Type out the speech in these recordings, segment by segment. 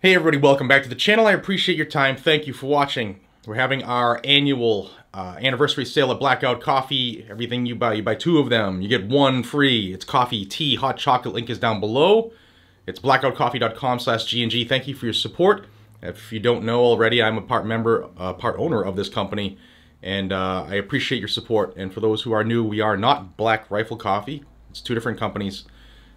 Hey everybody, welcome back to the channel. I appreciate your time. Thank you for watching. We're having our annual anniversary sale at Blackout Coffee. Everything you buy two of them. You get one free. It's coffee, tea, hot chocolate. Link is down below. It's blackoutcoffee.com/GNG. Thank you for your support. If you don't know already, I'm a part owner of this company, and I appreciate your support. And for those who are new, we are not Black Rifle Coffee. It's two different companies.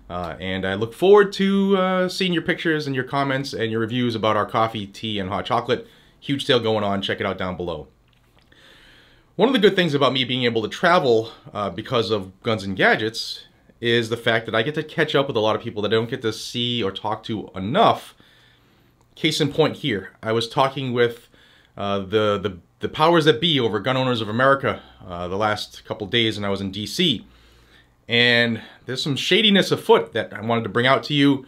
And I look forward to seeing your pictures and your comments and your reviews about our coffee, tea, and hot chocolate. Huge sale going on. Check it out down below. One of the good things about me being able to travel because of Guns and Gadgets is the fact that I get to catch up with a lot of people that I don't get to see or talk to enough. Case in point here, I was talking with the powers that be over Gun Owners of America the last couple days, and I was in DC. And there's some shadiness afoot that I wanted to bring out to you.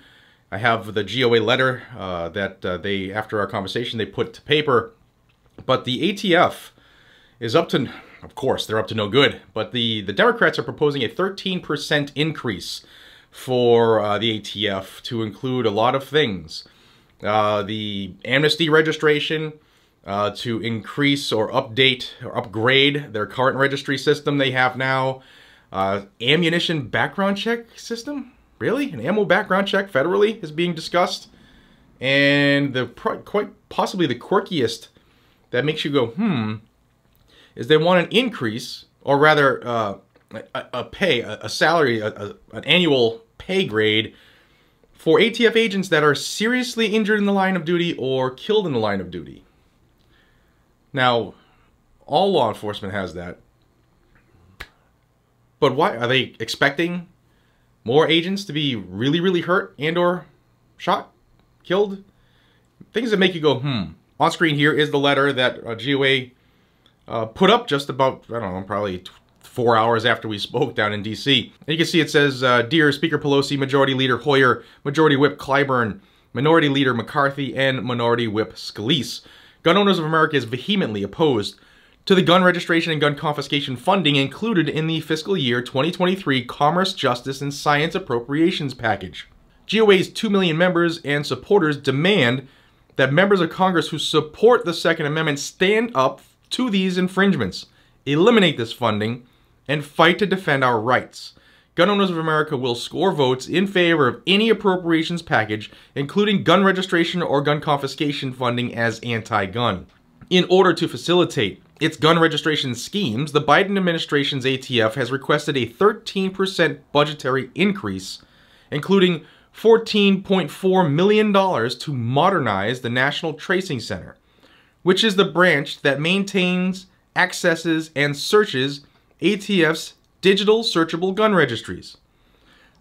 I have the GOA letter that they, after our conversation, they put to paper. But the ATF is up to, of course, they're up to no good. But the Democrats are proposing a 13% increase for the ATF to include a lot of things. The amnesty registration, to increase or update or upgrade their current registry system they have now. Ammunition background check system? Really? An ammo background check federally is being discussed? And quite possibly the quirkiest that makes you go, is they want an increase, or rather a salary, an annual pay grade for ATF agents that are seriously injured in the line of duty or killed in the line of duty. Now, all law enforcement has that. But why? Are they expecting more agents to be really, really hurt and or shot, killed? Things that make you go, On screen here is the letter that GOA put up just about, I don't know, probably 4 hours after we spoke down in DC. And you can see it says, Dear Speaker Pelosi, Majority Leader Hoyer, Majority Whip Clyburn, Minority Leader McCarthy, and Minority Whip Scalise. Gun Owners of America is vehemently opposed to the gun registration and gun confiscation funding included in the fiscal year 2023 Commerce, Justice, and Science Appropriations Package. GOA's 2 million members and supporters demand that members of Congress who support the Second Amendment stand up to these infringements, eliminate this funding, and fight to defend our rights. Gun Owners of America will score votes in favor of any appropriations package, including gun registration or gun confiscation funding as anti-gun. In order to facilitate its gun registration schemes, the Biden administration's ATF has requested a 13% budgetary increase, including $14.4 million to modernize the National Tracing Center, which is the branch that maintains, accesses, and searches ATF's digital searchable gun registries.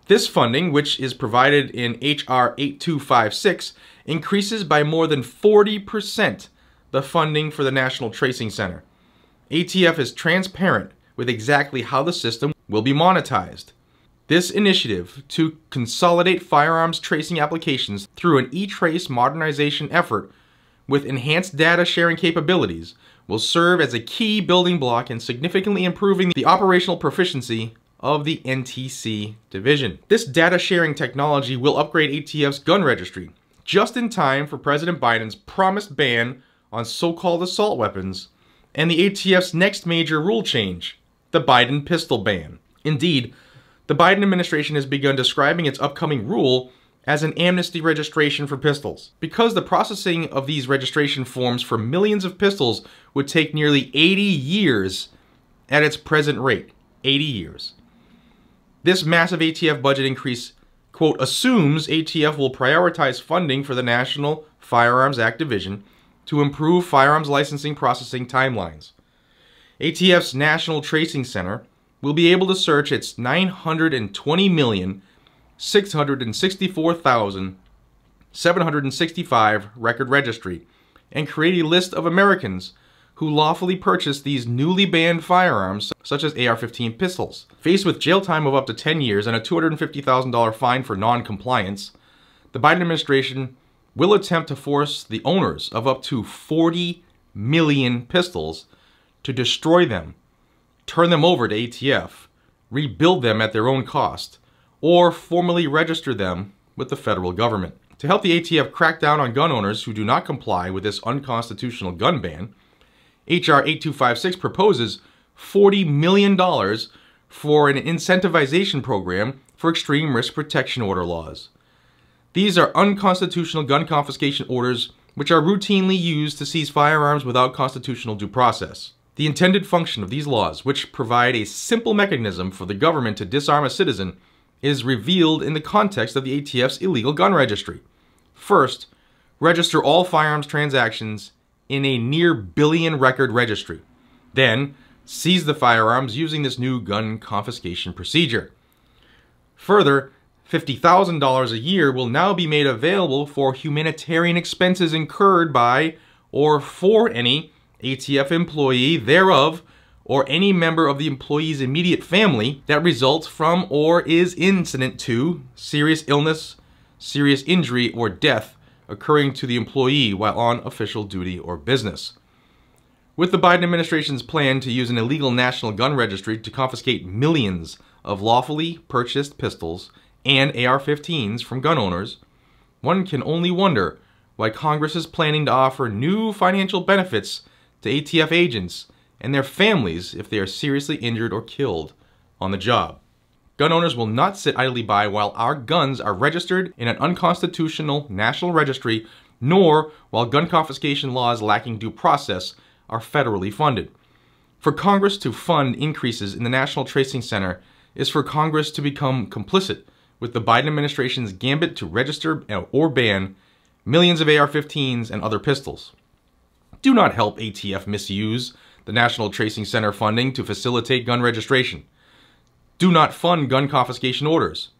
This funding, which is provided in H.R. 8256, increases by more than 40% the funding for the National Tracing Center. ATF is transparent with exactly how the system will be monetized. This initiative to consolidate firearms tracing applications through an e-trace modernization effort with enhanced data sharing capabilities will serve as a key building block in significantly improving the operational proficiency of the NTC division. This data sharing technology will upgrade ATF's gun registry just in time for President Biden's promised ban on so-called assault weapons, and the ATF's next major rule change, the Biden pistol ban. Indeed, the Biden administration has begun describing its upcoming rule as an amnesty registration for pistols, because the processing of these registration forms for millions of pistols would take nearly 80 years at its present rate. 80 years. This massive ATF budget increase, quote, assumes ATF will prioritize funding for the National Firearms Act Division to improve firearms licensing processing timelines. ATF's National Tracing Center will be able to search its 920,664,765 record registry and create a list of Americans who lawfully purchased these newly banned firearms, such as AR-15 pistols. Faced with jail time of up to 10 years and a $250,000 fine for non-compliance, the Biden administration will attempt to force the owners of up to 40 million pistols to destroy them, turn them over to ATF, rebuild them at their own cost, or formally register them with the federal government. To help the ATF crack down on gun owners who do not comply with this unconstitutional gun ban, H.R. 8256 proposes $40 million for an incentivization program for extreme risk protection order laws. These are unconstitutional gun confiscation orders which are routinely used to seize firearms without constitutional due process. The intended function of these laws, which provide a simple mechanism for the government to disarm a citizen, is revealed in the context of the ATF's illegal gun registry. First, register all firearms transactions in a near billion record registry. Then, seize the firearms using this new gun confiscation procedure. Further, $50,000 a year will now be made available for humanitarian expenses incurred by or for any ATF employee thereof or any member of the employee's immediate family that results from or is incident to serious illness, serious injury, or death occurring to the employee while on official duty or business. With the Biden administration's plan to use an illegal national gun registry to confiscate millions of lawfully purchased pistols and AR-15s from gun owners, one can only wonder why Congress is planning to offer new financial benefits to ATF agents and their families if they are seriously injured or killed on the job. Gun owners will not sit idly by while our guns are registered in an unconstitutional national registry, nor while gun confiscation laws lacking due process are federally funded. For Congress to fund increases in the National Tracing Center is for Congress to become complicit with the Biden administration's gambit to register or ban millions of AR-15s and other pistols. Do not help ATF misuse the National Tracing Center funding to facilitate gun registration. Do not fund gun confiscation orders.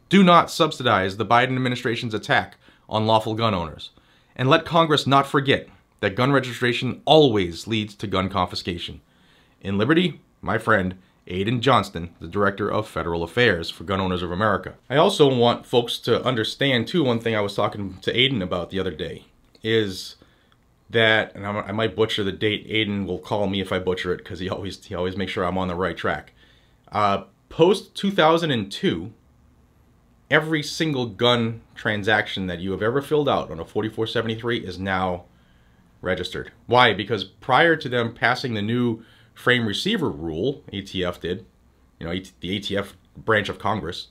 Do not subsidize the Biden administration's attack on lawful gun owners. And let Congress not forget that gun registration always leads to gun confiscation. In Liberty, my friend, Aiden Johnston, the Director of Federal Affairs for Gun Owners of America. I also want folks to understand, too, one thing I was talking to Aiden about the other day, is that, and I might butcher the date, Aiden will call me if I butcher it, because he always makes sure I'm on the right track. Post-2002, every single gun transaction that you have ever filled out on a 4473 is now registered. Why? Because prior to them passing the new frame receiver rule, ATF did, the ATF branch of Congress,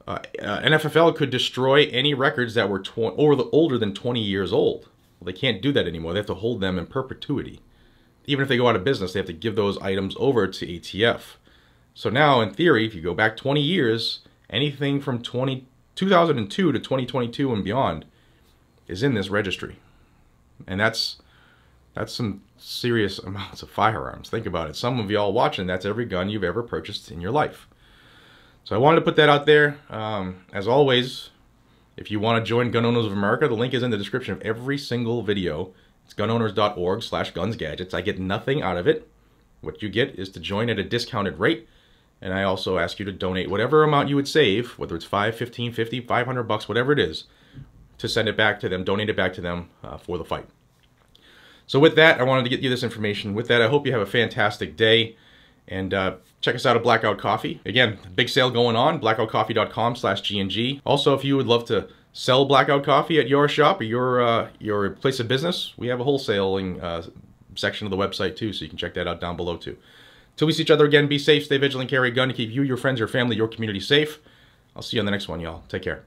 NFFL could destroy any records that were older than 20 years old. Well, they can't do that anymore. They have to hold them in perpetuity. Even if they go out of business, they have to give those items over to ATF. So now, in theory, if you go back 20 years, anything from 2002 to 2022 and beyond is in this registry. And that's some serious amounts of firearms. Think about it. Some of y'all watching, that's every gun you've ever purchased in your life. So I wanted to put that out there. As always, if you want to join Gun Owners of America, the link is in the description of every single video. It's gunowners.org/gunsgadgets. I get nothing out of it. What you get is to join at a discounted rate. And I also ask you to donate whatever amount you would save, whether it's $5, $15, $50, $500, whatever it is, to send it back to them, donate it back to them for the fight. So with that, I wanted to get you this information. With that, I hope you have a fantastic day. And check us out at Blackout Coffee. Again, big sale going on, blackoutcoffee.com/GNG. Also, if you would love to sell Blackout Coffee at your shop or your place of business, we have a wholesaling section of the website too, so you can check that out down below too. Till we see each other again, be safe, stay vigilant, carry a gun to keep you, your friends, your family, your community safe. I'll see you on the next one, y'all. Take care.